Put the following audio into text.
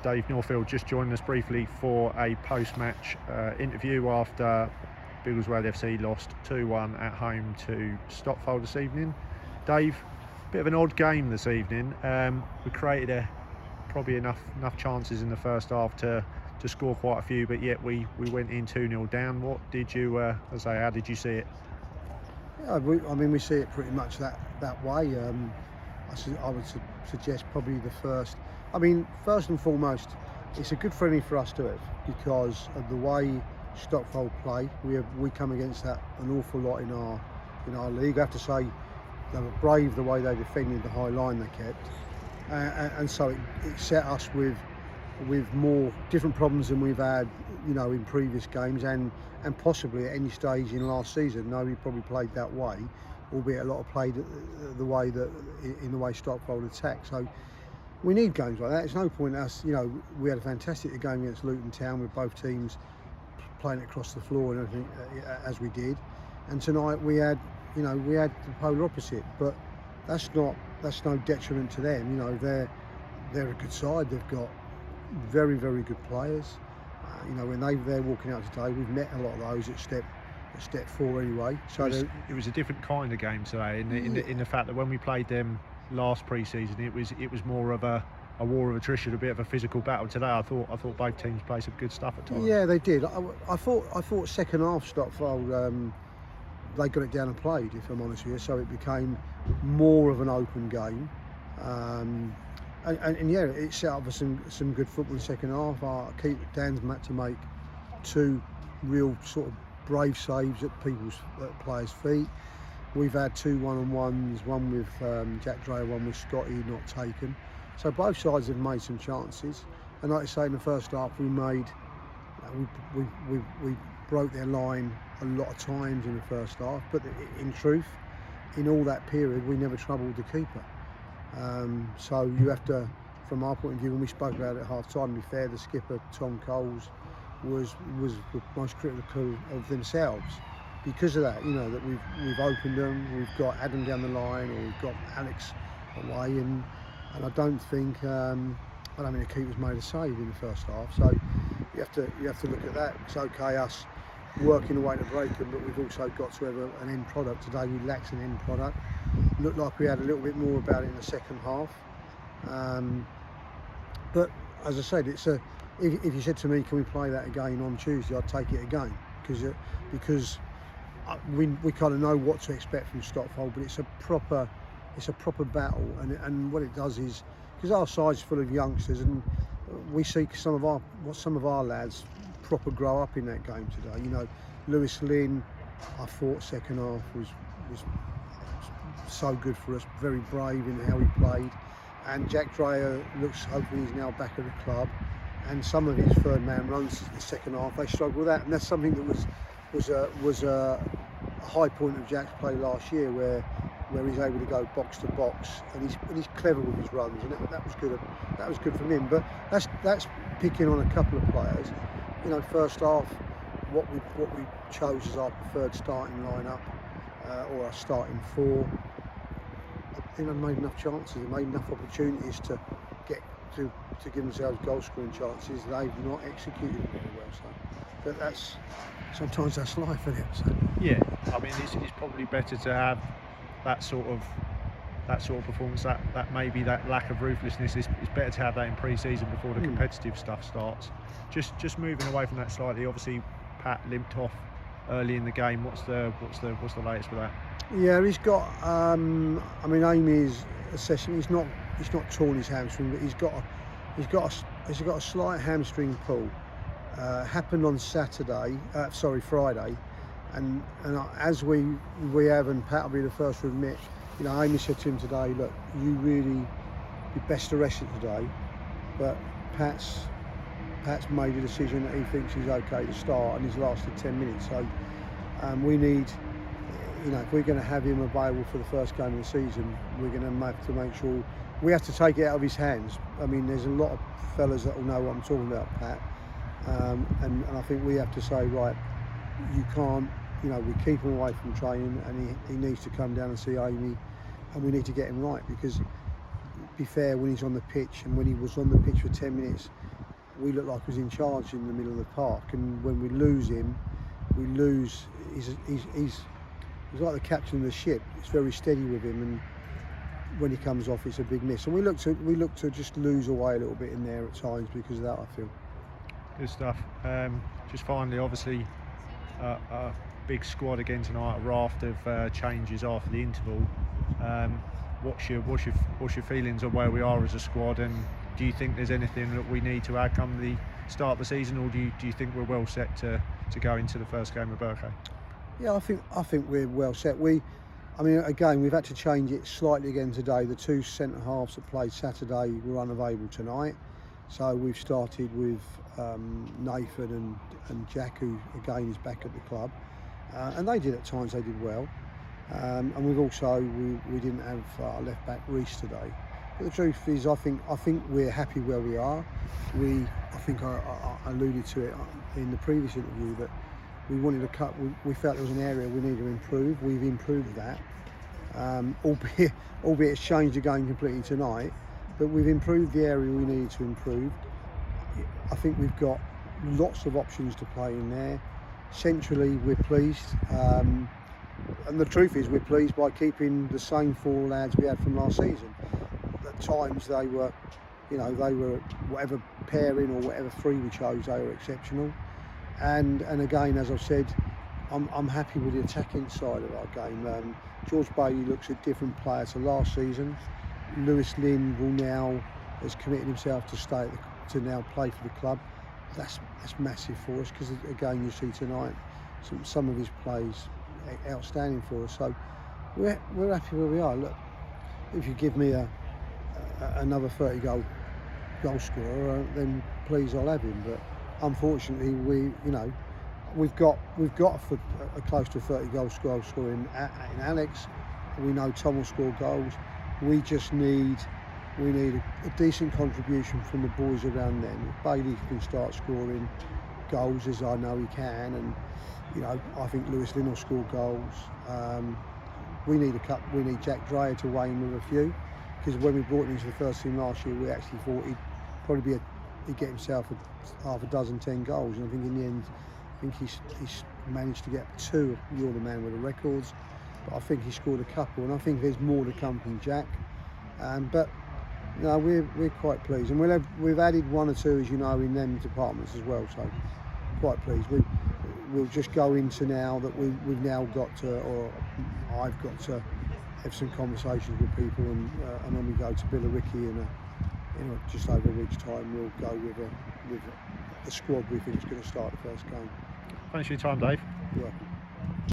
Dave Northfield just joined us briefly for a post-match interview after Biggleswade FC lost 2-1 at home to Stotfold this evening. Dave, bit of an odd game this evening. We created probably enough chances in the first half to score quite a few, but yet we went in 2-0 down. What did you, how did you see it? Yeah, we see it pretty much that way. I would suggest probably the first. First and foremost, it's a good friendly for us to have because of the way Stotfold play. We come against that an awful lot in our league. I have to say they were brave the way they defended the high line they kept, and so it set us with more different problems than we've had, in previous games and possibly at any stage in last season. Nobody probably played that way, albeit a lot of played the way that in the way Stotfold attack. So we need games like that. There's no point in us, we had a fantastic game against Luton Town with both teams playing across the floor and everything as we did. And tonight we had the polar opposite. But that's no detriment to them. They're a good side. They've got very, very good players. When they're walking out today, we've met a lot of those at step 4 anyway. So it was a different kind of game today in the fact that when we played them last pre-season, it was more of a war of attrition, a bit of a physical battle. Today I thought both teams played some good stuff at times. Yeah, they did. I thought second half Stotfold they got it down and played, if I'm honest with you, so it became more of an open game. And yeah, it set up for some good football in the second half. Dan's had to make 2 real sort of brave saves at players' feet. We've had 2 one-on-ones, one with Jack Dreyer, one with Scotty, not taken. So both sides have made some chances. And like I say, in the first half, we broke their line a lot of times in the first half. But in truth, in all that period, we never troubled the keeper. So you have to, from our point of view, when we spoke about it at half time, to be fair, the skipper Tom Coles was the most critical of themselves because of that. That we've opened them, we've got Adam down the line, or we've got Alex away, and I don't think the keeper's made a save in the first half. So you have to look at that. It's okay us working away to break them, but we've also got to have an end product. Today we lacked an end product. Looked like we had a little bit more about it in the second half. But as I said, if you said to me, can we play that again on Tuesday, I'd take it again because we kind of know what to expect from Stotfold, but it's a proper battle, and what it does is, because our side's full of youngsters, and we see some of our lads proper grow up in that game today. Lewis Lynn, I thought second half was so good for us, very brave in how he played, and Jack Dreyer hopefully he's now back at the club, and some of his third man runs in the second half they struggle with that, and that's something that was a high point of Jack's play last year, where he's able to go box to box, and he's clever with his runs, and that was good. That was good from him. But that's picking on a couple of players. First half, what we chose as our preferred starting lineup, or our starting 4. I think they made enough chances. They made enough opportunities to get to give themselves goal scoring chances. They've not executed it very well. So, but sometimes that's life, isn't it? So. Yeah, it's probably better to have that sort of performance, that maybe that lack of ruthlessness is better to have that in pre-season before the competitive stuff starts. Just moving away from that slightly, obviously Pat limped off early in the game. What's the latest with that? Yeah, he's got Amy's assessing, he's not torn his hamstring, but he's got a slight hamstring pull. Happened on Friday, and as we have, and Pat will be the first to admit, Amy said to him today, look, you really be best to rest it today, but Pat's made a decision that he thinks he's okay to start, and he's lasted 10 minutes. So we need, if we're going to have him available for the first game of the season, we're going to have to make sure we have to take it out of his hands. There's a lot of fellas that will know what I'm talking about, Pat, and I think we have to say, right, you can't, we keep him away from training, and he needs to come down and see Amy, and we need to get him right, because be fair, when he's on the pitch, and when he was on the pitch for 10 minutes, we looked like he was in charge in the middle of the park. And when we lose him, we lose. He's like the captain of the ship. It's very steady with him, and when he comes off, it's a big miss. And we look to just lose away a little bit in there at times because of that, I feel. Good stuff. Just finally, obviously, a big squad again tonight. A raft of changes after the interval. What's your feelings on where we are as a squad, and do you think there's anything that we need to add come the start of the season, or do you think we're well set to go into the first game of Burkay? Yeah, I think we're well set. I mean, again, we've had to change it slightly again today. The two centre halves that played Saturday were unavailable tonight, so we've started with Nathan and Jack, who again is back at the club, and they did at times. They did well, and we've also we didn't have our left back Reece today. But the truth is, I think we're happy where we are. I think I alluded to it in the previous interview that we wanted to cut. We felt there was an area we needed to improve. We've improved that, albeit it's changed the game completely tonight. But we've improved the area we needed to improve. I think we've got lots of options to play in there. Centrally, we're pleased, and the truth is, we're pleased by keeping the same four lads we had from last season. At times, they were whatever pairing or whatever three we chose, they were exceptional. And again, as I've said, I'm happy with the attacking side of our game. George Bailey looks a different player to last season. Lewis Lynn has committed himself to now play for the club. That's massive for us, because again, you see tonight some of his plays outstanding for us. So we're happy where we are. Look, if you give me another 30 goal scorer, then please, I'll have him. But unfortunately, we've got a close to 30 goal scorer in Alex. We know Tom will score goals. We just need a decent contribution from the boys around them. If Bailey can start scoring goals, as I know he can, and I think Lewis Lynn will score goals. We need Jack Dreyer to weigh in with a few, because when we brought him into the first team last year, we actually thought he'd get himself half a dozen, 10 goals, and I think in the end, he's managed to get 2. You're the man with the records, but I think he scored a couple, and I think there's more to come from Jack. But no, we're quite pleased, and we've added 1 or 2, as you know, in them departments as well. So quite pleased. We'll just go into now that we've now got to, or I've got to have some conversations with people, and then we go to Billericay in just over a week's time. We'll go with the squad we think is going to start the first game. Thanks for your time, Dave. You're welcome.